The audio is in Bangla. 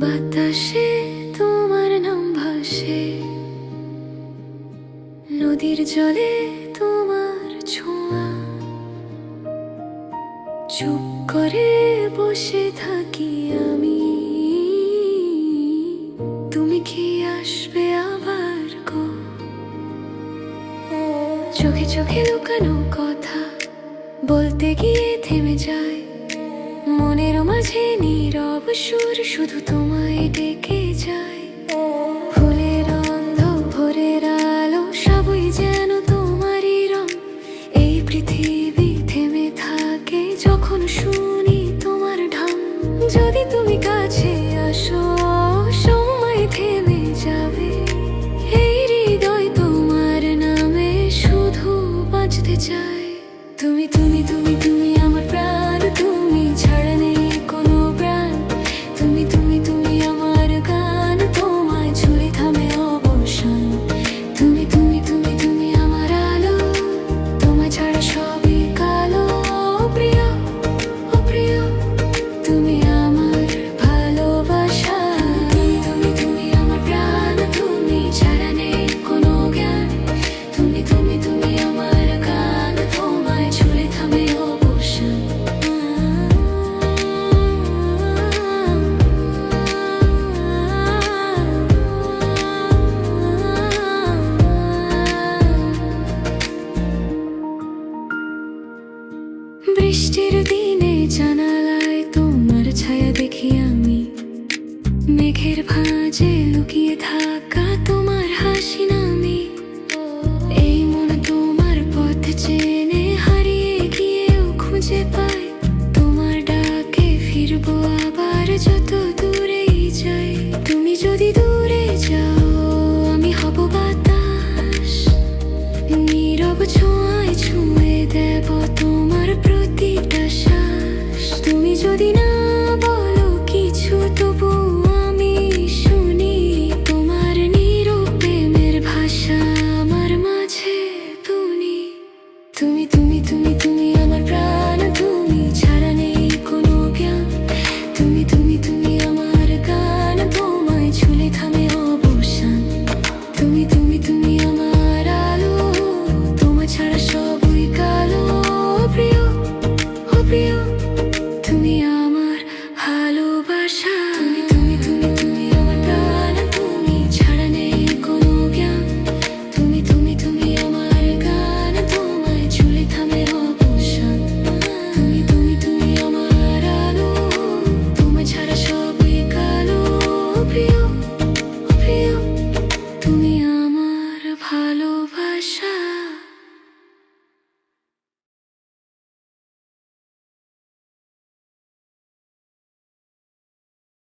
বাতাসে তোমার নাম ভাসে, নদীর জলে তোমার ছোঁয়া। চুপ করে বসে থাকি আমি, তুমি কি আসবে আবার গো? চোখে চোখে লুকানো কথা বলতে গিয়ে থেমে যায়, মনের মাঝে নীরব সুর শুধু তোমায় ডেকে যায়। ফুলের গন্ধ, ভোরের আলো, সবই যেন তোমারই রং। এই পৃথিবী থেমে থাকে যখন শুনি তোমার ঢং। যদি তুমি কাছে আসো, সময় থেমে যাবে। এই হৃদয় তোমার নামে শুধু বাঁচতে চায়। তুমি তুমি তুমি তুমি আমার প্রাণ, তুমি ছাড়া নেই কোনো প্রাণ। তুমি তুমি তুমি আমার গান, তোমায় ছুঁলে থামে অবসান। তুমি তুমি তুমি তুমি আমার আলো, তোমায় ছাড়া সবই কালো। প্রিয় ও প্রিয়, তুমি আমার ভালোবাসা। তুমি তুমি আমার প্রাণ, তুমি ছাড়া নেই কোনো জ্ঞান। তুমি তুমি তুমি আমার গান, তোমায় ছুঁলে থামে অবসান। বৃষ্টির দিনে জানালায় তোমার ছায়া দেখি আমি, মেঘের ভাঁজে লুকিয়ে থাক